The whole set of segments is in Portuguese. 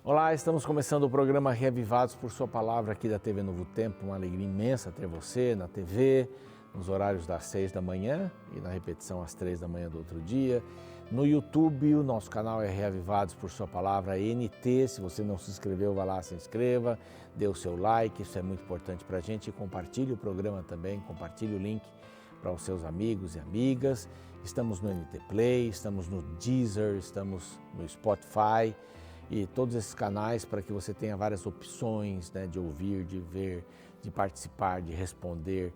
Olá, estamos começando o programa Reavivados por Sua Palavra aqui da TV Novo Tempo. Uma alegria imensa ter você na TV, nos horários das 6 da manhã e na repetição às 3 da manhã do outro dia. No YouTube, o nosso canal é Reavivados por Sua Palavra NT. Se você não se inscreveu, vá lá, se inscreva, dê o seu like, isso é muito importante para a gente. E compartilhe o programa também, compartilhe o link para os seus amigos e amigas. Estamos no NT Play, estamos no Deezer, estamos no Spotify e todos esses canais para que você tenha várias opções, né, de ouvir, de ver, de participar, de responder,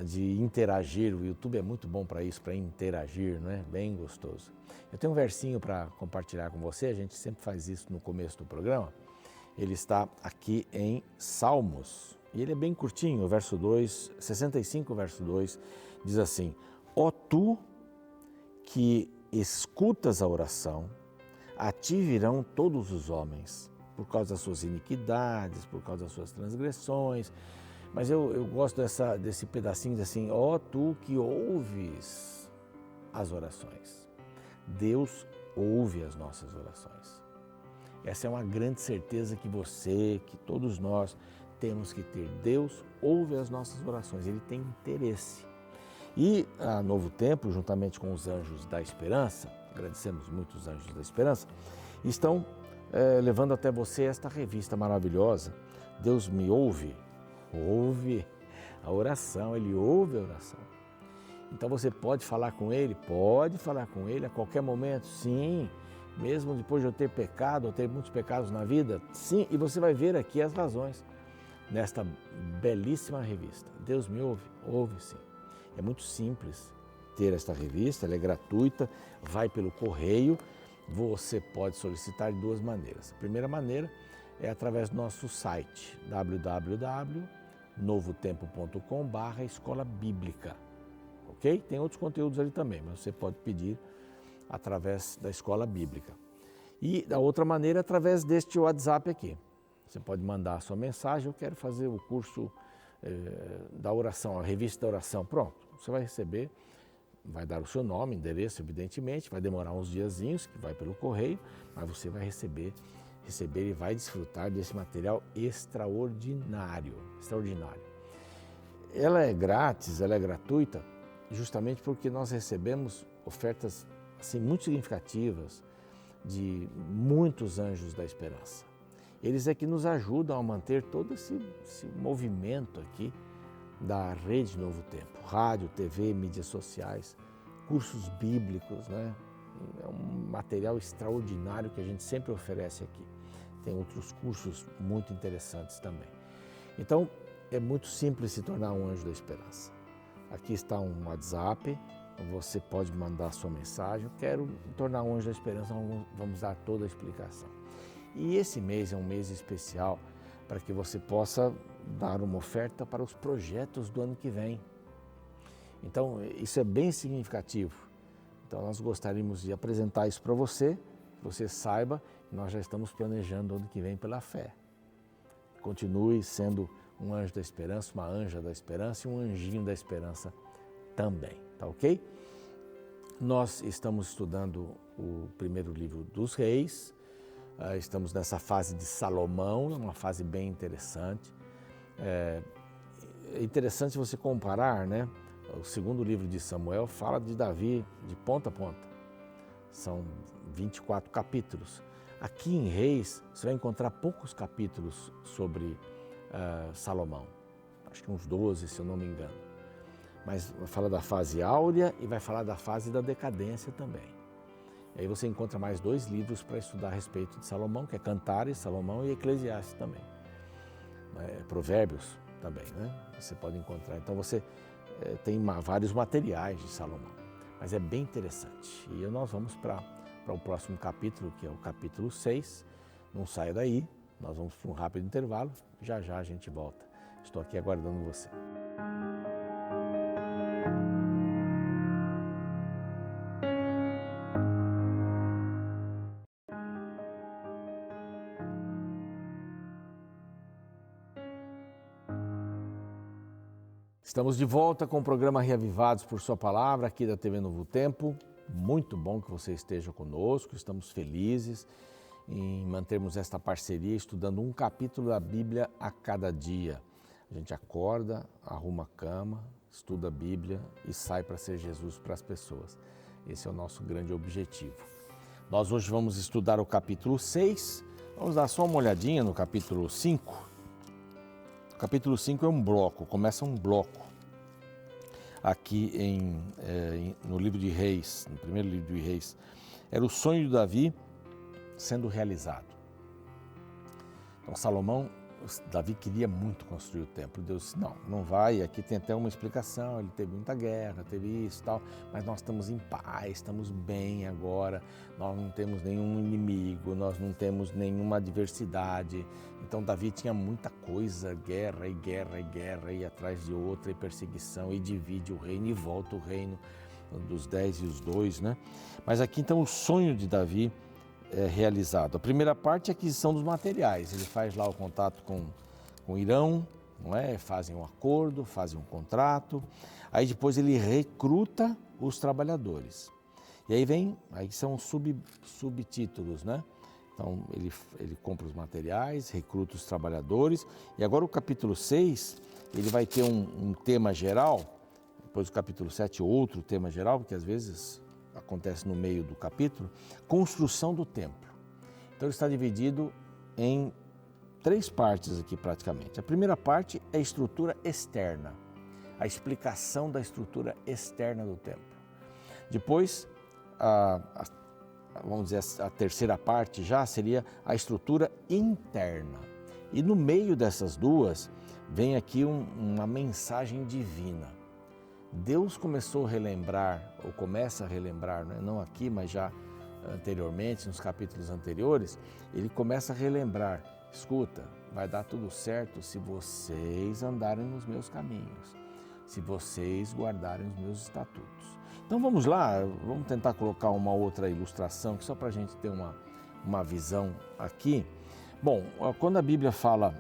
de interagir. O YouTube é muito bom para isso, para interagir, não é? Bem gostoso. Eu tenho um versinho para compartilhar com você, a gente sempre faz isso no começo do programa. Ele está aqui em Salmos e ele é bem curtinho, o verso 2, 65, verso 2, diz assim: Ó tu que escutas a oração, a ti virão todos os homens, por causa das suas iniquidades, por causa das suas transgressões. Mas eu gosto desse pedacinho, assim, ó tu que ouves as orações. Deus ouve as nossas orações. Essa é uma grande certeza que você, que todos nós temos que ter. Deus ouve as nossas orações, Ele tem interesse. E a Novo Tempo, juntamente com os Anjos da Esperança, agradecemos muito os Anjos da Esperança, estão levando até você esta revista maravilhosa. Deus me ouve a oração, Ele ouve a oração. Então você pode falar com Ele a qualquer momento, sim, mesmo depois de eu ter pecado, ou ter muitos pecados na vida, sim, e você vai ver aqui as razões nesta belíssima revista. Deus me ouve sim. É muito simples ter esta revista, ela é gratuita, vai pelo correio, você pode solicitar de duas maneiras. A primeira maneira é através do nosso site, www.novotempo.com/escola bíblica, ok? Tem outros conteúdos ali também, mas você pode pedir através da escola bíblica. E a outra maneira é através deste WhatsApp aqui. Você pode mandar a sua mensagem: eu quero fazer o curso da oração, a revista da oração. Pronto, você vai receber, vai dar o seu nome, endereço, evidentemente, vai demorar uns diazinhos, que vai pelo correio, mas você vai receber e vai desfrutar desse material extraordinário. Ela é grátis, ela é gratuita, justamente porque nós recebemos ofertas assim, muito significativas de muitos anjos da esperança. Eles é que nos ajudam a manter todo esse movimento aqui da Rede Novo Tempo. Rádio, TV, mídias sociais, cursos bíblicos, né? É um material extraordinário que a gente sempre oferece aqui. Tem outros cursos muito interessantes também. Então, é muito simples se tornar um anjo da esperança. Aqui está um WhatsApp, você pode mandar a sua mensagem: eu quero me tornar um anjo da esperança, vamos dar toda a explicação. E esse mês é um mês especial para que você possa dar uma oferta para os projetos do ano que vem. Então, isso é bem significativo. Então, nós gostaríamos de apresentar isso para você, que você saiba que nós já estamos planejando o ano que vem pela fé. Continue sendo um anjo da esperança, uma anja da esperança e um anjinho da esperança também, tá ok? Nós estamos estudando o primeiro livro dos Reis. Estamos nessa fase de Salomão, uma fase bem interessante. É interessante você comparar, né? O segundo livro de Samuel fala de Davi de ponta a ponta. São 24 capítulos. Aqui em Reis, você vai encontrar poucos capítulos sobre Salomão. Acho que uns 12, se eu não me engano. Mas vai falar da fase áurea e vai falar da fase da decadência também. E aí você encontra mais 2 livros para estudar a respeito de Salomão, que é Cantares, Salomão, e Eclesiastes também. Provérbios também, né? Você pode encontrar. Então você tem vários materiais de Salomão, mas é bem interessante. E nós vamos para o próximo capítulo, que é o capítulo 6. Não saia daí, nós vamos para um rápido intervalo, já já a gente volta. Estou aqui aguardando você. Estamos de volta com o programa Reavivados por Sua Palavra, aqui da TV Novo Tempo. Muito bom que você esteja conosco, estamos felizes em mantermos esta parceria, estudando um capítulo da Bíblia a cada dia. A gente acorda, arruma a cama, estuda a Bíblia e sai para ser Jesus para as pessoas. Esse é o nosso grande objetivo. Nós hoje vamos estudar o capítulo 6, vamos dar só uma olhadinha no capítulo 5. O capítulo 5 é um bloco, começa um bloco aqui no livro de Reis, no primeiro livro de Reis. Era o sonho de Davi sendo realizado. Então Davi queria muito construir o templo. Deus disse, não vai, aqui tem até uma explicação, ele teve muita guerra, teve isso e tal, mas nós estamos em paz, estamos bem agora, nós não temos nenhum inimigo, nós não temos nenhuma adversidade. Então Davi tinha muita coisa, guerra e guerra e guerra, e atrás de outra, e perseguição, e divide o reino, e volta o reino dos 10 e os 2, né? Mas aqui então o sonho de Davi realizado. A primeira parte é a aquisição dos materiais. Ele faz lá o contato com Irão, não é? Fazem um acordo, fazem um contrato. Aí depois ele recruta os trabalhadores. E aí são subtítulos, né? Então ele compra os materiais, recruta os trabalhadores. E agora o capítulo 6, ele vai ter um tema geral. Depois do capítulo 7, outro tema geral, porque às vezes acontece no meio do capítulo, construção do templo. Então ele está dividido em 3 partes aqui praticamente. A primeira parte é a estrutura externa, a explicação da estrutura externa do templo. Depois, vamos dizer, a terceira parte já seria a estrutura interna. E no meio dessas duas vem aqui uma mensagem divina. Deus começou a relembrar, ou começa a relembrar, não aqui, mas já anteriormente, nos capítulos anteriores, ele começa a relembrar, escuta, vai dar tudo certo se vocês andarem nos meus caminhos, se vocês guardarem os meus estatutos. Então vamos lá, vamos tentar colocar uma outra ilustração, só para a gente ter uma visão aqui. Bom, quando a Bíblia fala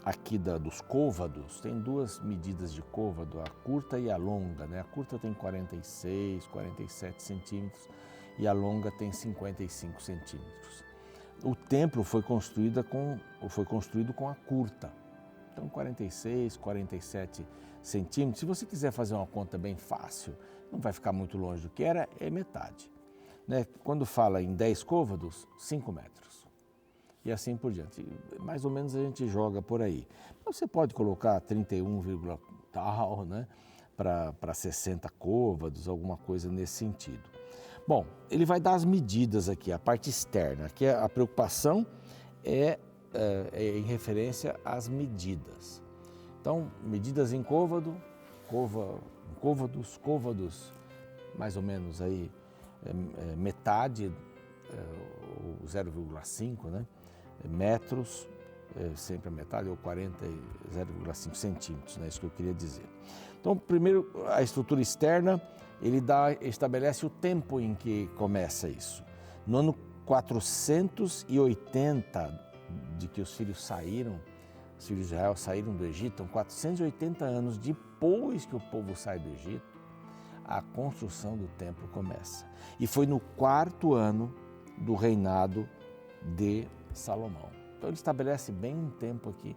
aqui dos côvados, tem 2 medidas de côvado, a curta e a longa, né? A curta tem 46, 47 centímetros e a longa tem 55 centímetros. O templo foi construído com a curta, então 46, 47 centímetros. Se você quiser fazer uma conta bem fácil, não vai ficar muito longe do que era, é metade, né? Quando fala em 10 côvados, 5 metros. E assim por diante. Mais ou menos a gente joga por aí. Você pode colocar 31, tal, né? Para 60 côvados, alguma coisa nesse sentido. Bom, ele vai dar as medidas aqui, a parte externa. Aqui a preocupação é em referência às medidas. Então, medidas em côvados, mais ou menos aí metade, ou 0,5, né? Metros, sempre a metade, ou 0,5 centímetros, né? Isso que eu queria dizer. Então, primeiro, a estrutura externa, ele estabelece o tempo em que começa isso. No ano 480 de que os filhos de Israel saíram do Egito, então 480 anos depois que o povo sai do Egito, a construção do templo começa. E foi no 4º ano do reinado de Salomão. Então ele estabelece bem um tempo aqui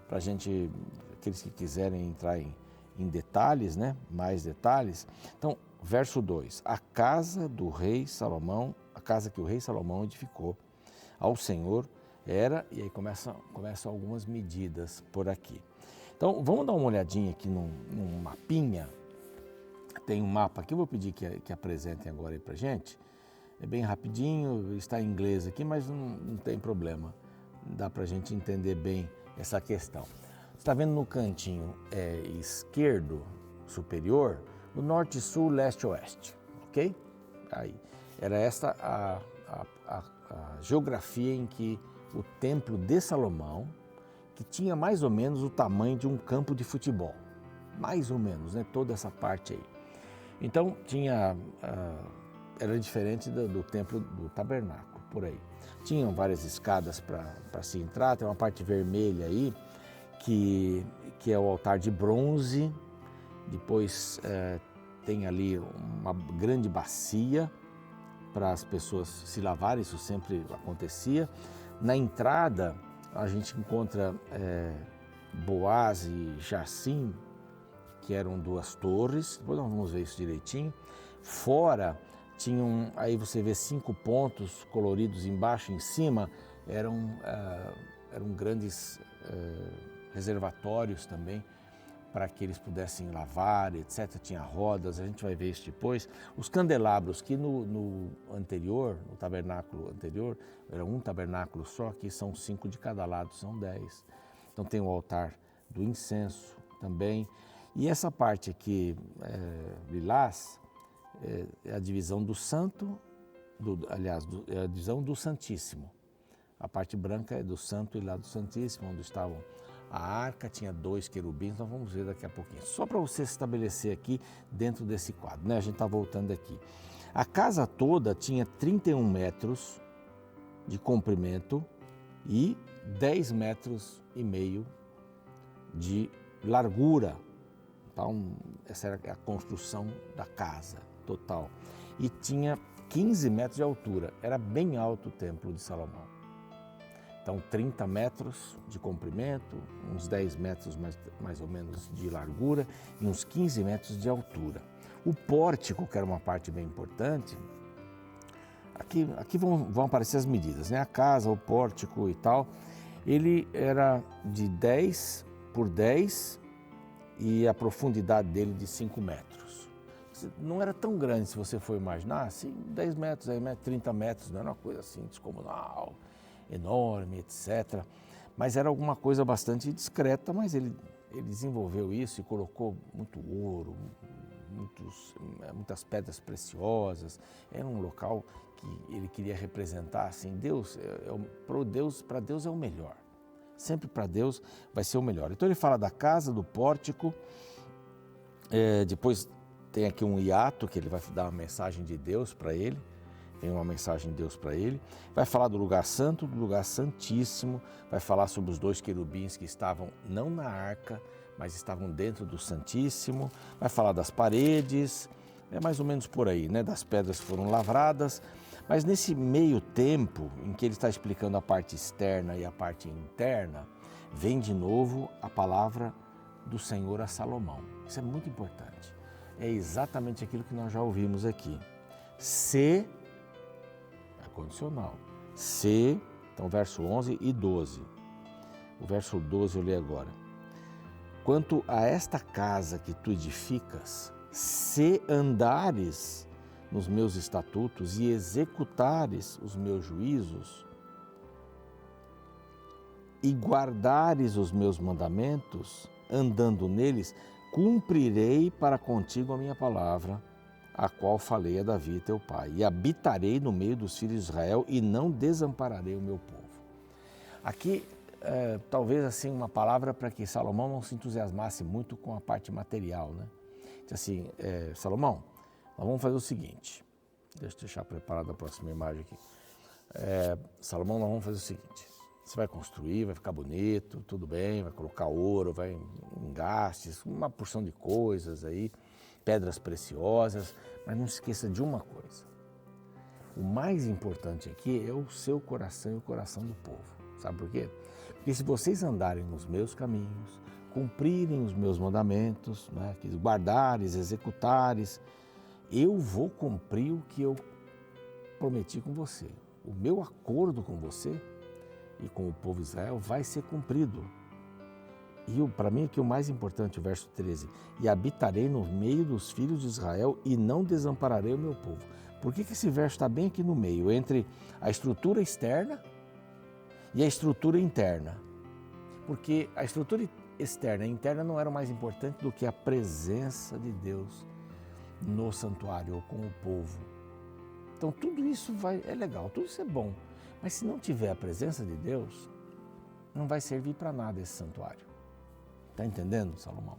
para a gente, aqueles que quiserem entrar em detalhes, né? Mais detalhes. Então, verso 2, a casa do rei Salomão, a casa que o rei Salomão edificou ao Senhor e aí começam algumas medidas por aqui. Então, vamos dar uma olhadinha aqui num mapinha. Tem um mapa aqui, eu vou pedir que apresentem agora aí para gente. É bem rapidinho, está em inglês aqui, mas não tem problema. Dá para a gente entender bem essa questão. Você está vendo no cantinho esquerdo superior, o norte, sul, leste, oeste, ok? Aí, era esta a geografia em que o templo de Salomão, que tinha mais ou menos o tamanho de um campo de futebol, mais ou menos, né? Toda essa parte aí. Então, era diferente do templo do tabernáculo, por aí. Tinham várias escadas para se entrar, tem uma parte vermelha aí, que é o altar de bronze, depois tem ali uma grande bacia, para as pessoas se lavarem, isso sempre acontecia. Na entrada, a gente encontra Boaz e Jacim, que eram 2 torres, depois nós vamos ver isso direitinho. Fora, tinham, aí você vê 5 pontos coloridos embaixo e em cima, eram grandes reservatórios também, para que eles pudessem lavar, etc. Tinha rodas, a gente vai ver isso depois. Os candelabros, que no tabernáculo anterior, era um tabernáculo só, aqui são 5 de cada lado, são 10. Então tem o altar do incenso também. E essa parte aqui, lilás, é a divisão do santo, é a divisão do santíssimo. A parte branca é do santo e lá do santíssimo, onde estavam a arca, tinha 2 querubins, nós vamos ver daqui a pouquinho. Só para você se estabelecer aqui dentro desse quadro, né? A gente está voltando aqui. A casa toda tinha 31 metros de comprimento e 10 metros e meio de largura. Então, essa era a construção da casa total. E tinha 15 metros de altura, era bem alto o templo de Salomão. Então, 30 metros de comprimento, uns 10 metros mais ou menos de largura e uns 15 metros de altura. O pórtico, que era uma parte bem importante, aqui vão aparecer as medidas, né? A casa, o pórtico e tal, ele era de 10 por 10 e a profundidade dele de 5 metros. Não era tão grande, se você for imaginar, assim, 10 metros, 30 metros, não era uma coisa assim descomunal, enorme, etc. Mas era alguma coisa bastante discreta, mas ele desenvolveu isso e colocou muito ouro, muitas pedras preciosas. Era um local que ele queria representar assim, para Deus é o melhor. Sempre para Deus vai ser o melhor. Então ele fala da casa, do pórtico, depois tem aqui um hiato que ele vai dar uma mensagem de Deus para ele. Tem uma mensagem de Deus para ele. Vai falar do lugar santo, do lugar santíssimo. Vai falar sobre os 2 querubins que estavam não na arca, mas estavam dentro do santíssimo. Vai falar das paredes, é mais ou menos por aí, né? Das pedras que foram lavradas. Mas nesse meio tempo, em que ele está explicando a parte externa e a parte interna, vem de novo a palavra do Senhor a Salomão. Isso é muito importante. É exatamente aquilo que nós já ouvimos aqui. Condicional. Então verso 11 e 12. O verso 12 eu leio agora. Quanto a esta casa que tu edificas, se andares nos meus estatutos e executares os meus juízos e guardares os meus mandamentos, andando neles, cumprirei para contigo a minha palavra, a qual falei a Davi, teu pai, e habitarei no meio dos filhos de Israel e não desampararei o meu povo. Aqui, talvez assim, uma palavra para que Salomão não se entusiasmasse muito com a parte material, né? Diz assim, Salomão, nós vamos fazer o seguinte, deixa eu deixar preparada a próxima imagem aqui. Salomão, nós vamos fazer o seguinte, você vai construir, vai ficar bonito, tudo bem, vai colocar ouro, vai em gastes, uma porção de coisas aí, pedras preciosas, mas não se esqueça de uma coisa. O mais importante aqui é o seu coração e o coração do povo. Sabe por quê? Porque se vocês andarem nos meus caminhos, cumprirem os meus mandamentos, né, guardares, executares, eu vou cumprir o que eu prometi com você. O meu acordo com você e com o povo de Israel vai ser cumprido. E para mim aqui o mais importante, o verso 13, e habitarei no meio dos filhos de Israel e não desampararei o meu povo. Por que esse verso está bem aqui no meio, entre a estrutura externa e a estrutura interna? Porque a estrutura externa e interna não era mais importante do que a presença de Deus no santuário ou com o povo. Então tudo isso é legal, tudo isso é bom, mas se não tiver a presença de Deus, não vai servir para nada esse santuário. Está entendendo, Salomão?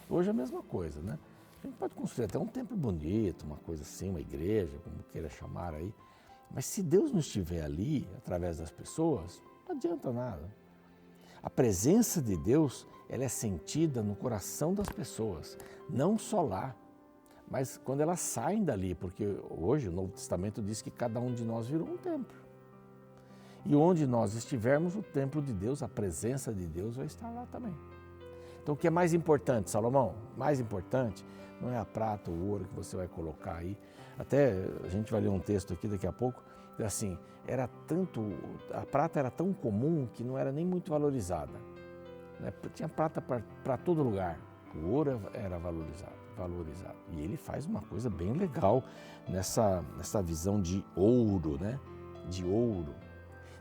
Hoje é a mesma coisa, né? A gente pode construir até um templo bonito, uma coisa assim, uma igreja, como queira chamar aí, mas se Deus não estiver ali, através das pessoas, não adianta nada. A presença de Deus, ela é sentida no coração das pessoas, não só lá, mas quando elas saem dali, porque hoje o Novo Testamento diz que cada um de nós virou um templo. E onde nós estivermos, o templo de Deus, a presença de Deus vai estar lá também. Então o que é mais importante, Salomão? Mais importante não é a prata, o ouro que você vai colocar aí. Até a gente vai ler um texto aqui daqui a pouco, assim, a prata era tão comum que não era nem muito valorizada. Né? Tinha prata para todo lugar, o ouro era valorizado. E ele faz uma coisa bem legal nessa visão de ouro, né? De ouro.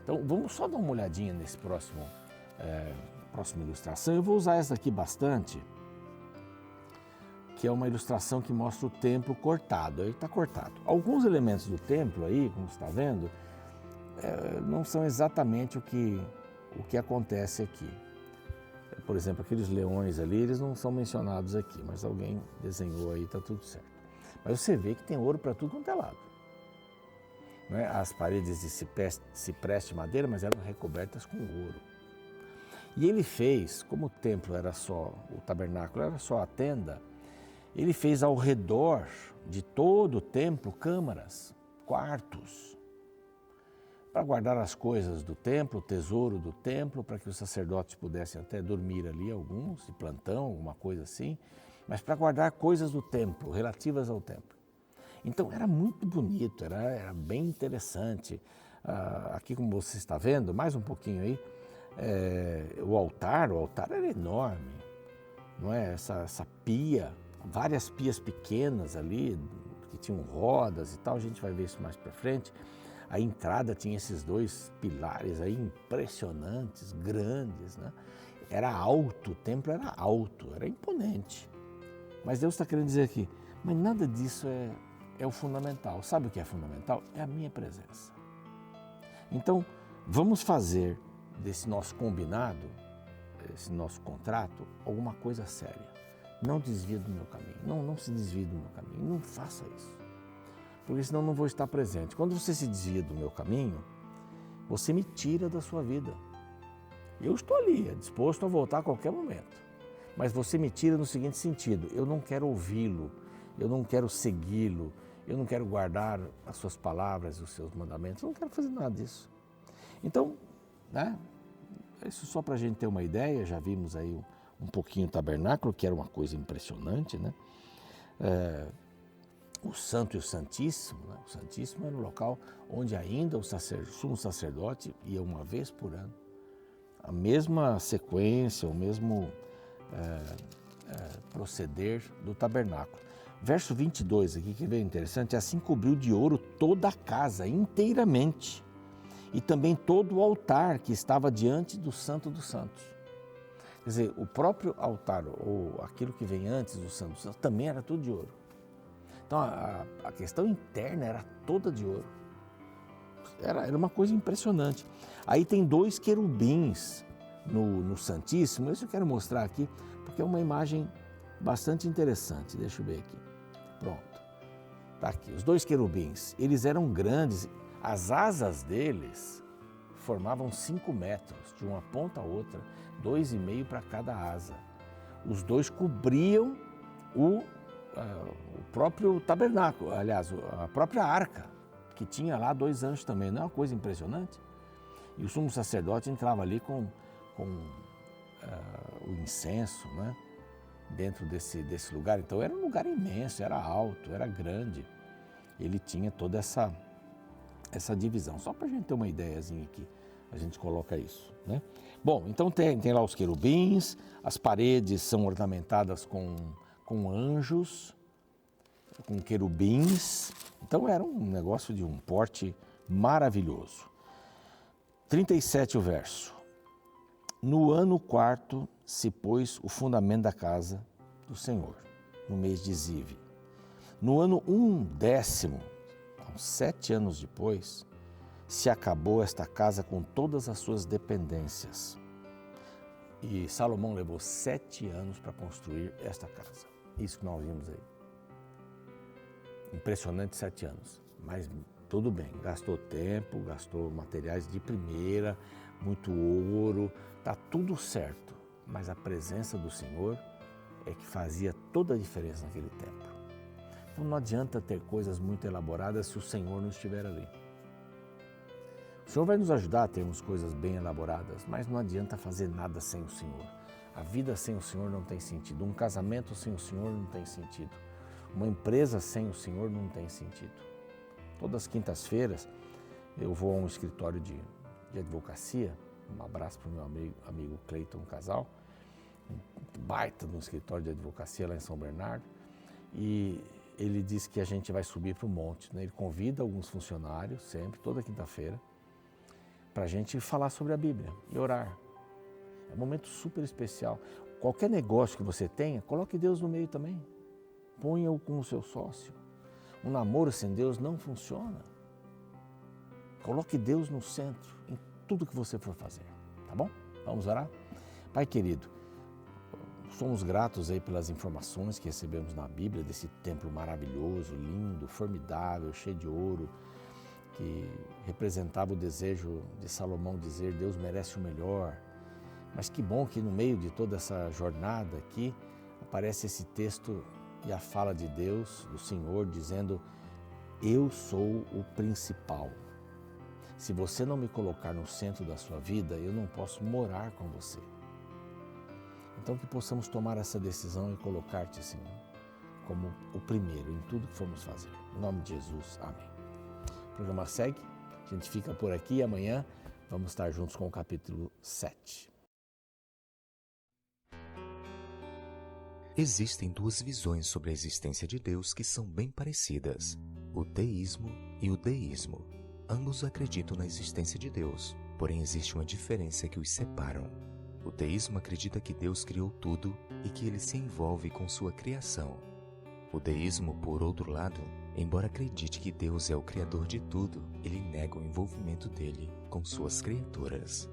Então vamos só dar uma olhadinha nesse próxima ilustração. Eu vou usar essa aqui bastante, que é uma ilustração que mostra o templo cortado. Aí está cortado. Alguns elementos do templo aí, como você está vendo, não são exatamente o que acontece aqui. Por exemplo, aqueles leões ali, eles não são mencionados aqui, mas alguém desenhou aí, está tudo certo. Mas você vê que tem ouro para tudo quanto é lado. Não é? As paredes de cipreste de madeira, mas eram recobertas com ouro. E ele fez, como o templo era só, o tabernáculo era só a tenda, ele fez ao redor de todo o templo câmaras, quartos, para guardar as coisas do templo, o tesouro do templo, para que os sacerdotes pudessem até dormir ali, alguns, de plantão, alguma coisa assim, mas para guardar coisas do templo, relativas ao templo. Então era muito bonito, era bem interessante. Aqui como você está vendo, mais um pouquinho aí, o altar era enorme, não é? Essa pia, várias pias pequenas ali, que tinham rodas e tal, a gente vai ver isso mais para frente. A entrada tinha esses dois pilares aí impressionantes, grandes, né? Era alto, o templo era alto, era imponente. Mas Deus está querendo dizer aqui, mas nada disso é o fundamental. Sabe o que é fundamental? É a minha presença. Então, vamos fazer desse nosso combinado, esse nosso contrato, alguma coisa séria. Não desvie do meu caminho, não se desvie do meu caminho, não faça isso. Porque senão não vou estar presente. Quando você se desvia do meu caminho, você me tira da sua vida. Eu estou ali, disposto a voltar a qualquer momento. Mas você me tira no seguinte sentido, eu não quero ouvi-lo, eu não quero segui-lo, eu não quero guardar as suas palavras, os seus mandamentos, eu não quero fazer nada disso. Então, né, isso só para a gente ter uma ideia, já vimos aí um pouquinho o tabernáculo, que era uma coisa impressionante, né? O Santo e o Santíssimo, né? O Santíssimo era o local onde ainda o sumo sacerdote ia uma vez por ano. A mesma sequência, o mesmo proceder do tabernáculo. Verso 22 aqui, que é bem interessante, assim cobriu de ouro toda a casa inteiramente e também todo o altar que estava diante do Santo dos Santos. Quer dizer, o próprio altar, ou aquilo que vem antes do Santo dos Santos, também era tudo de ouro. Então, a questão interna era toda de ouro. Era uma coisa impressionante. Aí tem 2 querubins no Santíssimo. Isso eu quero mostrar aqui, porque é uma imagem bastante interessante. Deixa eu ver aqui. Pronto. Está aqui. Os 2 querubins, eles eram grandes. As asas deles formavam 5 metros, de uma ponta a outra, 2,5 para cada asa. Os 2 cobriam o próprio tabernáculo, aliás, a própria arca, que tinha lá 2 anjos também. Não é uma coisa impressionante? E o sumo sacerdote entrava ali com o incenso, né? Dentro desse lugar. Então era um lugar imenso, era alto, era grande. Ele tinha toda essa divisão. Só para a gente ter uma ideiazinha aqui, a gente coloca isso, né? Bom, então tem lá os querubins, as paredes são ornamentadas com anjos, com querubins. Então era um negócio de um porte maravilhoso. 37 o verso. No ano 4 se pôs o fundamento da casa do Senhor, no mês de Zive. No ano 10º, 7 anos depois, se acabou esta casa com todas as suas dependências. E Salomão levou 7 anos para construir esta casa. Isso que nós vimos aí. Impressionante, 7 anos. Mas tudo bem, gastou tempo, gastou materiais de primeira, muito ouro, está tudo certo. Mas a presença do Senhor é que fazia toda a diferença naquele templo. Então não adianta ter coisas muito elaboradas se o Senhor não estiver ali. O Senhor vai nos ajudar a termos coisas bem elaboradas, mas não adianta fazer nada sem o Senhor. A vida sem o Senhor não tem sentido. Um casamento sem o Senhor não tem sentido. Uma empresa sem o Senhor não tem sentido. Todas as quintas-feiras eu vou a um escritório de advocacia. Um abraço para o meu amigo Cleiton Casal, um baita de um escritório de advocacia lá em São Bernardo. E ele diz que a gente vai subir para o monte, né? Ele convida alguns funcionários, sempre, toda quinta-feira, para a gente falar sobre a Bíblia e orar. É um momento super especial. Qualquer negócio que você tenha, coloque Deus no meio também. Ponha-o como seu sócio. Um namoro sem Deus não funciona. Coloque Deus no centro, em tudo que você for fazer, tá bom? Vamos orar? Pai querido, somos gratos aí pelas informações que recebemos na Bíblia, desse templo maravilhoso, lindo, formidável, cheio de ouro, que representava o desejo de Salomão dizer, Deus merece o melhor. Mas que bom que no meio de toda essa jornada aqui, aparece esse texto e a fala de Deus, do Senhor, dizendo, eu sou o principal. Se você não me colocar no centro da sua vida, eu não posso morar com você. Então que possamos tomar essa decisão e colocar-te, Senhor, como o primeiro em tudo que formos fazer. Em nome de Jesus, amém. O programa segue, a gente fica por aqui e amanhã vamos estar juntos com o capítulo 7. Existem duas visões sobre a existência de Deus que são bem parecidas, o teísmo e o deísmo. Ambos acreditam na existência de Deus, porém existe uma diferença que os separam. O teísmo acredita que Deus criou tudo e que ele se envolve com sua criação. O deísmo, por outro lado, embora acredite que Deus é o criador de tudo, ele nega o envolvimento dele com suas criaturas.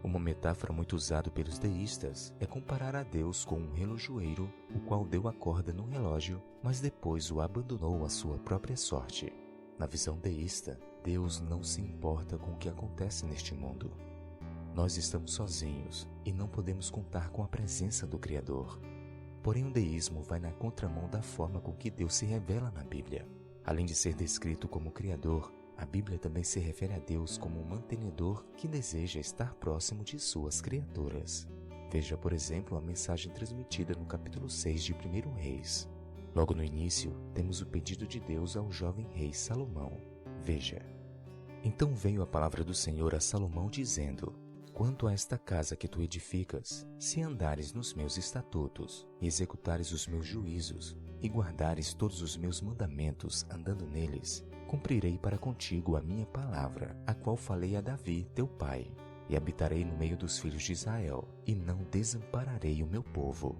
Uma metáfora muito usada pelos deístas é comparar a Deus com um relojoeiro, o qual deu a corda no relógio, mas depois o abandonou à sua própria sorte. Na visão deísta, Deus não se importa com o que acontece neste mundo. Nós estamos sozinhos e não podemos contar com a presença do Criador. Porém, o deísmo vai na contramão da forma com que Deus se revela na Bíblia. Além de ser descrito como Criador, a Bíblia também se refere a Deus como um mantenedor que deseja estar próximo de suas criaturas. Veja, por exemplo, a mensagem transmitida no capítulo 6 de 1 Reis. Logo no início, temos o pedido de Deus ao jovem rei Salomão. Veja. Então veio a palavra do Senhor a Salomão dizendo, quanto a esta casa que tu edificas, se andares nos meus estatutos, e executares os meus juízos, e guardares todos os meus mandamentos andando neles, cumprirei para contigo a minha palavra, a qual falei a Davi, teu pai, e habitarei no meio dos filhos de Israel, e não desampararei o meu povo.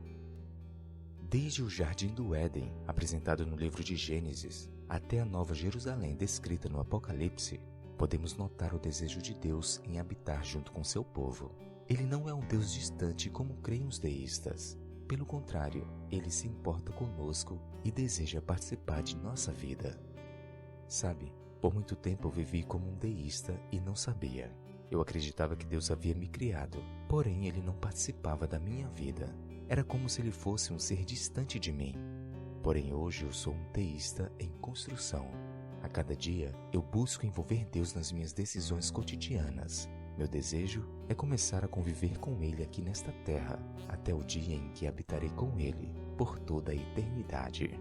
Desde o jardim do Éden, apresentado no livro de Gênesis, até a Nova Jerusalém descrita no Apocalipse, podemos notar o desejo de Deus em habitar junto com seu povo. Ele não é um Deus distante como creem os deístas. Pelo contrário, ele se importa conosco e deseja participar de nossa vida. Sabe, por muito tempo eu vivi como um deísta e não sabia. Eu acreditava que Deus havia me criado, porém ele não participava da minha vida. Era como se ele fosse um ser distante de mim. Porém hoje eu sou um teísta em construção. A cada dia eu busco envolver Deus nas minhas decisões cotidianas. Meu desejo é começar a conviver com Ele aqui nesta terra, até o dia em que habitarei com Ele por toda a eternidade.